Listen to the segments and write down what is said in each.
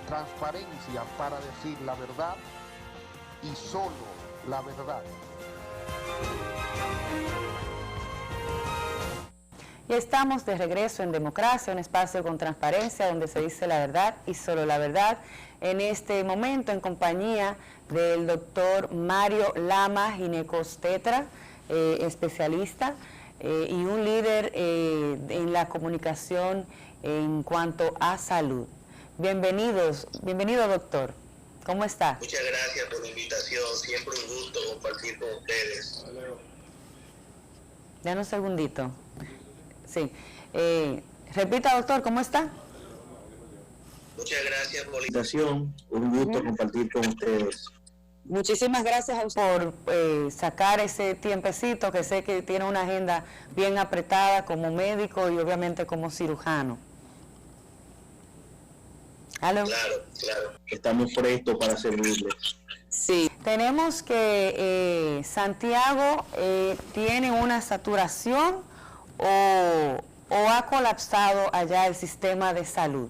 transparencia para decir la verdad y solo la verdad. Y estamos de regreso en Democracia, un espacio con transparencia donde se dice la verdad y solo la verdad. En este momento en compañía del doctor Mario Lama, ginecobstetra, especialista y un líder en la comunicación en cuanto a salud. Bienvenido doctor. ¿Cómo está? Muchas gracias por la invitación, siempre un gusto compartir con ustedes. Dame un segundito. Sí. Repita, doctor, ¿cómo está? Muchas gracias por la invitación, un gusto compartir con ustedes. Muchísimas gracias a usted por sacar ese tiempecito, que sé que tiene una agenda bien apretada como médico y obviamente como cirujano. ¿Aló? Claro, claro. Estamos prestos para servirles. Sí. Tenemos que Santiago tiene una saturación o ha colapsado allá el sistema de salud.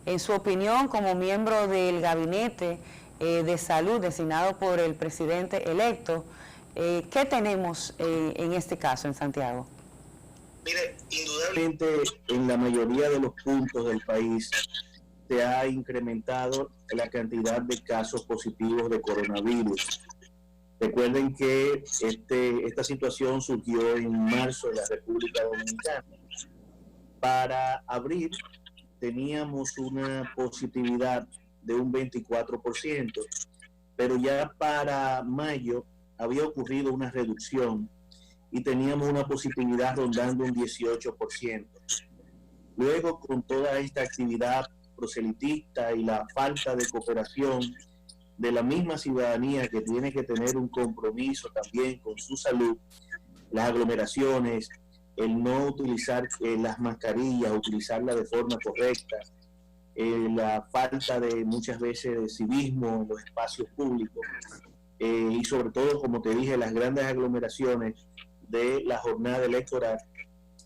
En su opinión, como miembro del gabinete de salud designado por el presidente electo, ¿qué tenemos en este caso en Santiago? Mire, indudablemente en la mayoría de los puntos del país se ha incrementado la cantidad de casos positivos de coronavirus. Recuerden que esta situación surgió en marzo en la República Dominicana. Para abril teníamos una positividad de un 24%, pero ya para mayo había ocurrido una reducción y teníamos una positividad rondando un 18%. Luego, con toda esta actividad proselitista y la falta de cooperación de la misma ciudadanía que tiene que tener un compromiso también con su salud, las aglomeraciones, el no utilizar las mascarillas, utilizarlas de forma correcta, la falta de muchas veces de civismo en los espacios públicos y sobre todo, como te dije, las grandes aglomeraciones de la jornada electoral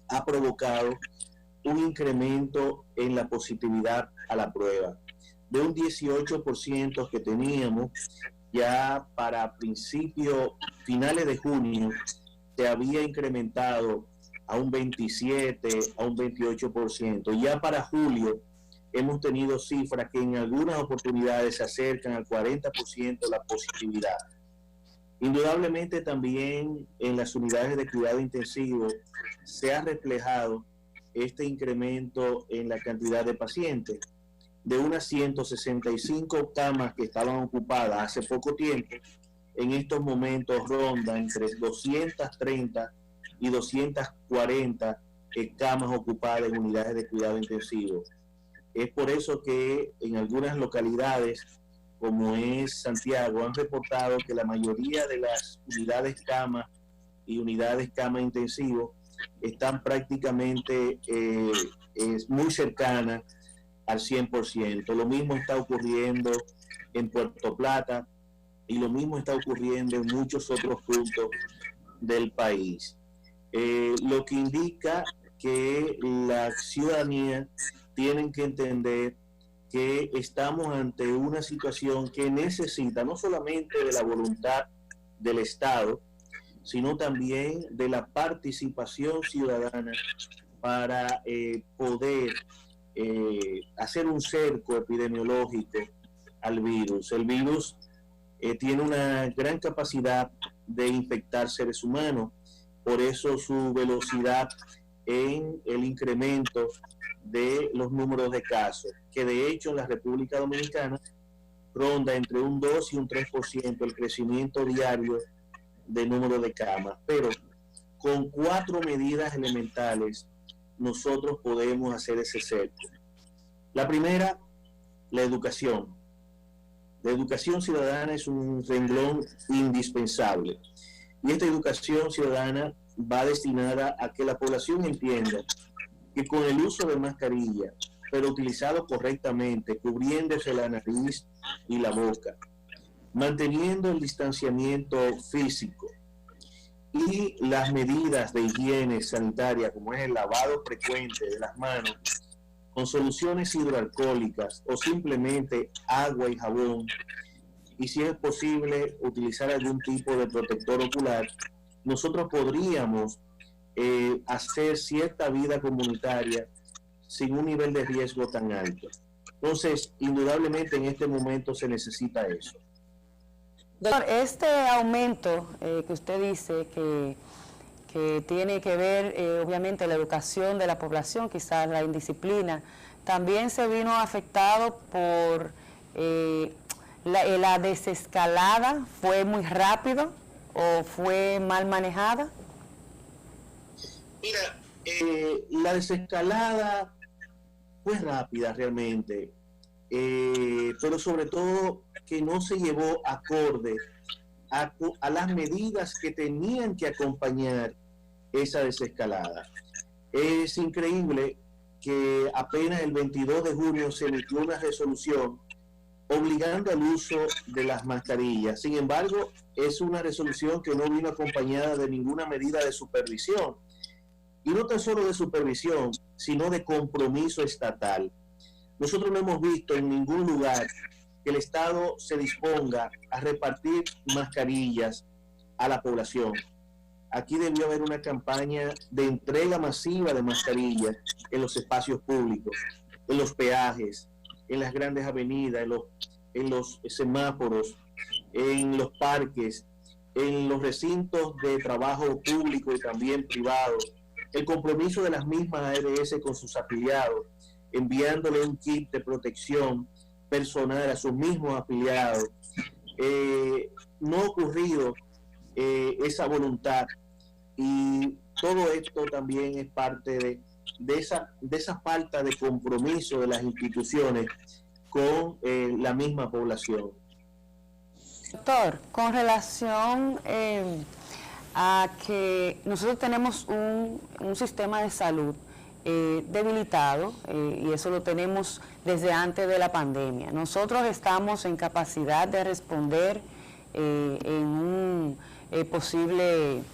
ha provocado un incremento en la positividad a la prueba. De un 18% que teníamos, ya para finales de junio, se había incrementado a un 27, a un 28%. Ya para julio hemos tenido cifras que en algunas oportunidades se acercan al 40% de la positividad. Indudablemente también en las unidades de cuidado intensivo se ha reflejado este incremento en la cantidad de pacientes. De unas 165 camas que estaban ocupadas hace poco tiempo, en estos momentos ronda entre 230 y 240 camas ocupadas en unidades de cuidado intensivo. Es por eso que en algunas localidades, como es Santiago, han reportado que la mayoría de las unidades cama y unidades cama intensivo están prácticamente muy cercanas al 100%. Lo mismo está ocurriendo en Puerto Plata y lo mismo está ocurriendo en muchos otros puntos del país. Lo que indica que la ciudadanía tiene que entender que estamos ante una situación que necesita no solamente de la voluntad del Estado, sino también de la participación ciudadana para poder hacer un cerco epidemiológico al virus. El virus tiene una gran capacidad de infectar seres humanos, por eso su velocidad en el incremento de los números de casos, que de hecho en la República Dominicana ronda entre un 2 y un 3% el crecimiento diario de número de camas, pero con 4 medidas elementales nosotros podemos hacer ese cerco. La primera, la educación. La educación ciudadana es un renglón indispensable y esta educación ciudadana va destinada a que la población entienda que con el uso de mascarilla, pero utilizado correctamente, cubriéndose la nariz y la boca, manteniendo el distanciamiento físico y las medidas de higiene sanitaria, como es el lavado frecuente de las manos, con soluciones hidroalcohólicas o simplemente agua y jabón, y si es posible utilizar algún tipo de protector ocular, nosotros podríamos hacer cierta vida comunitaria sin un nivel de riesgo tan alto. Entonces, indudablemente en este momento se necesita eso. Doctor, este aumento que usted dice que tiene que ver, obviamente, la educación de la población, quizás la indisciplina, también se vino afectado por la desescalada. ¿Fue muy rápido o fue mal manejada? Mira, la desescalada fue rápida realmente, pero sobre todo que no se llevó acorde a las medidas que tenían que acompañar esa desescalada. Es increíble que apenas el 22 de junio se emitió una resolución obligando al uso de las mascarillas. Sin embargo, es una resolución que no vino acompañada de ninguna medida de supervisión. Y no tan solo de supervisión, sino de compromiso estatal. Nosotros no hemos visto en ningún lugar que el Estado se disponga a repartir mascarillas a la población. Aquí debió haber una campaña de entrega masiva de mascarillas en los espacios públicos, en los peajes, en las grandes avenidas, en los semáforos, en los parques, en los recintos de trabajo público y también privados. El compromiso de las mismas ARS con sus afiliados, enviándole un kit de protección personal a sus mismos afiliados. No ha ocurrido esa voluntad, y todo esto también es parte de esa falta de compromiso de las instituciones con la misma población. Doctor, con relación a que nosotros tenemos un sistema de salud debilitado, y eso lo tenemos desde antes de la pandemia. Nosotros estamos en capacidad de responder en un posible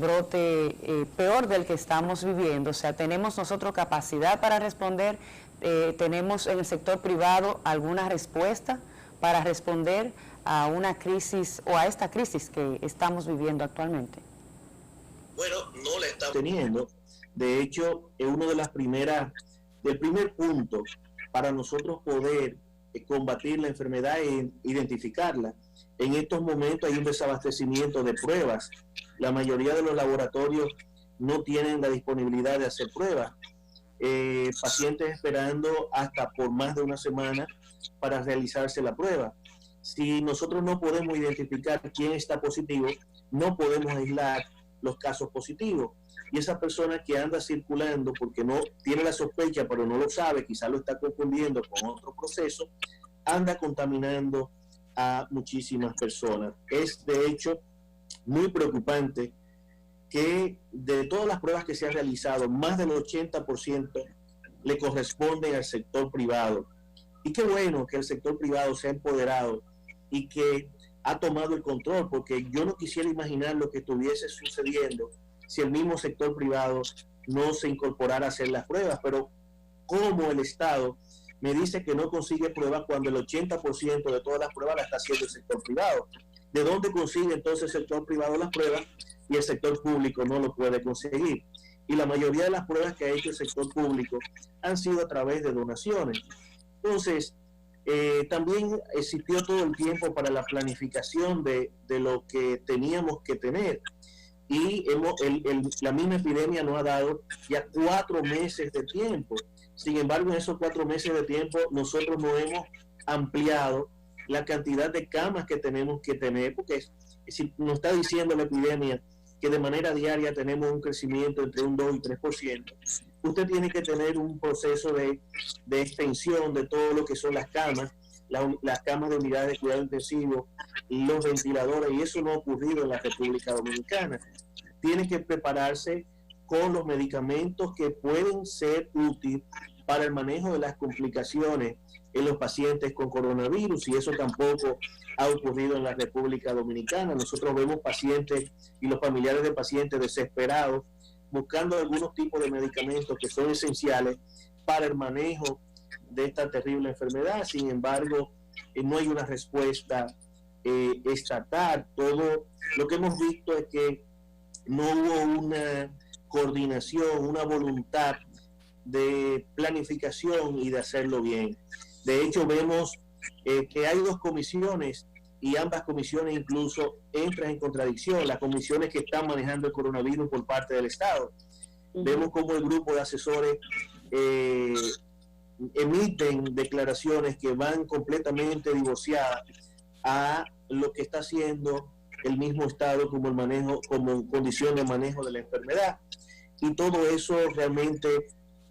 brote peor del que estamos viviendo. O sea, tenemos nosotros capacidad para responder. Tenemos en el sector privado alguna respuesta para responder a una crisis o a esta crisis que estamos viviendo actualmente. Bueno, no la estamos teniendo. De hecho, es uno de las del primer punto para nosotros poder combatir la enfermedad e identificarla. En estos momentos hay un desabastecimiento de pruebas. La mayoría de los laboratorios no tienen la disponibilidad de hacer pruebas. Pacientes esperando hasta por más de una semana para realizarse la prueba. Si nosotros no podemos identificar quién está positivo, no podemos aislar los casos positivos. Y esa persona que anda circulando porque no tiene la sospecha, pero no lo sabe, quizás lo está confundiendo con otro proceso, anda contaminando a muchísimas personas. Es de hecho muy preocupante que de todas las pruebas que se han realizado, más del 80% le corresponden al sector privado. Y qué bueno que el sector privado se ha empoderado y que ha tomado el control, porque yo no quisiera imaginar lo que estuviese sucediendo si el mismo sector privado no se incorporara a hacer las pruebas. Pero ¿cómo el Estado me dice que no consigue pruebas cuando el 80% de todas las pruebas las está haciendo el sector privado? ¿De dónde consigue entonces el sector privado las pruebas y el sector público no lo puede conseguir? Y la mayoría de las pruebas que ha hecho el sector público han sido a través de donaciones. Entonces, también existió todo el tiempo para la planificación de lo que teníamos que tener. Y la misma epidemia nos ha dado ya 4 meses de tiempo. Sin embargo, en esos 4 meses de tiempo nosotros no hemos ampliado la cantidad de camas que tenemos que tener, porque si nos está diciendo la epidemia que de manera diaria tenemos un crecimiento entre un 2 y 3%, usted tiene que tener un proceso de extensión de todo lo que son las camas, las camas de unidades de cuidado intensivo, los ventiladores, y eso no ha ocurrido en la República Dominicana. Tiene que prepararse con los medicamentos que pueden ser útiles para el manejo de las complicaciones en los pacientes con coronavirus, y eso tampoco ha ocurrido en la República Dominicana. Nosotros vemos pacientes y los familiares de pacientes desesperados buscando algunos tipos de medicamentos que son esenciales para el manejo de esta terrible enfermedad. Sin embargo, no hay una respuesta estatal. Todo lo que hemos visto es que no hubo una coordinación, una voluntad de planificación y de hacerlo bien. De hecho, vemos que hay dos comisiones y ambas comisiones incluso entran en contradicción. Las comisiones que están manejando el coronavirus por parte del Estado. Vemos como el grupo de asesores emiten declaraciones que van completamente divorciadas a lo que está haciendo el mismo Estado como el manejo, como condición de manejo de la enfermedad. Y todo eso realmente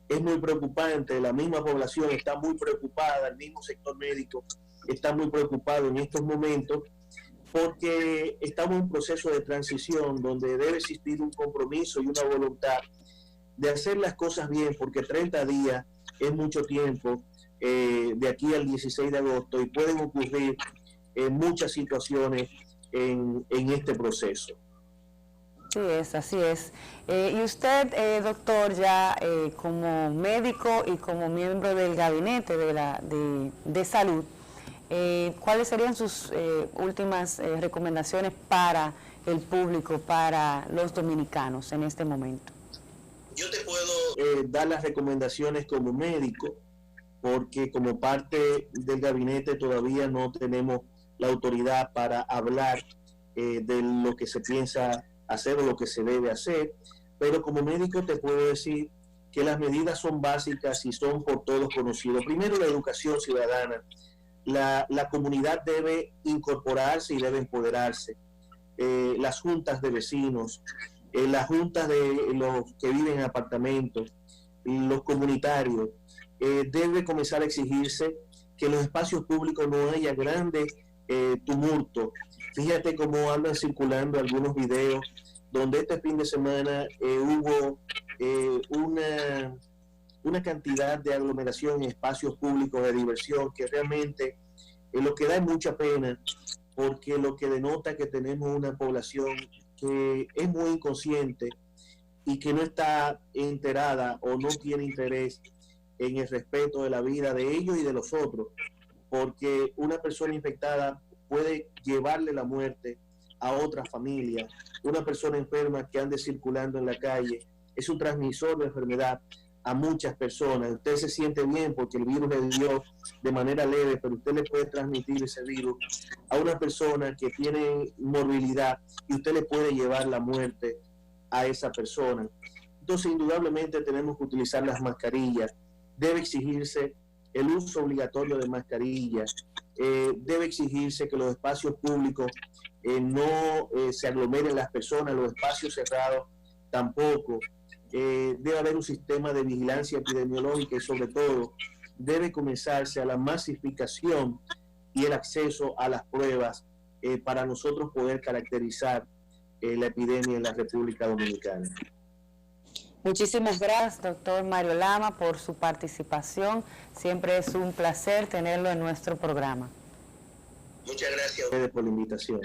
es muy preocupante. La misma población está muy preocupada, el mismo sector médico está muy preocupado en estos momentos, porque estamos en un proceso de transición donde debe existir un compromiso y una voluntad de hacer las cosas bien, porque 30 días es mucho tiempo de aquí al 16 de agosto y pueden ocurrir muchas situaciones en este proceso. Sí, así es. Y usted, doctor, ya como médico y como miembro del gabinete de salud, ¿cuáles serían sus últimas recomendaciones para el público, para los dominicanos en este momento? Yo te puedo dar las recomendaciones como médico, porque como parte del gabinete todavía no tenemos la autoridad para hablar de lo que se piensa hacer o lo que se debe hacer, pero como médico te puedo decir que las medidas son básicas y son por todos conocidos. Primero, la educación ciudadana. La comunidad debe incorporarse y debe empoderarse. Las juntas de vecinos, las juntas de los que viven en apartamentos, los comunitarios, debe comenzar a exigirse que en los espacios públicos no haya grandes tumultos. Fíjate cómo andan circulando algunos videos donde este fin de semana hubo una cantidad de aglomeración en espacios públicos de diversión que realmente lo que da es mucha pena, porque lo que denota que tenemos una población que es muy inconsciente y que no está enterada o no tiene interés en el respeto de la vida de ellos y de los otros, porque una persona infectada puede llevarle la muerte a otra familia. Una persona enferma que ande circulando en la calle es un transmisor de enfermedad a muchas personas. Usted se siente bien porque el virus le dio de manera leve, pero usted le puede transmitir ese virus a una persona que tiene morbilidad y usted le puede llevar la muerte a esa persona. Entonces, indudablemente tenemos que utilizar las mascarillas. Debe exigirse el uso obligatorio de mascarillas. Debe exigirse que los espacios públicos no se aglomeren las personas, los espacios cerrados tampoco. Debe haber un sistema de vigilancia epidemiológica y sobre todo debe comenzarse a la masificación y el acceso a las pruebas para nosotros poder caracterizar la epidemia en la República Dominicana. Muchísimas gracias, doctor Mario Lama, por su participación. Siempre es un placer tenerlo en nuestro programa. Muchas gracias a ustedes por la invitación.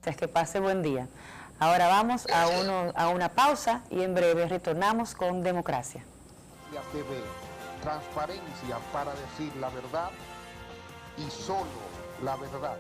Es que pase buen día. Ahora vamos a una pausa y en breve retornamos con Democracia. TV, transparencia para decir la verdad y solo la verdad.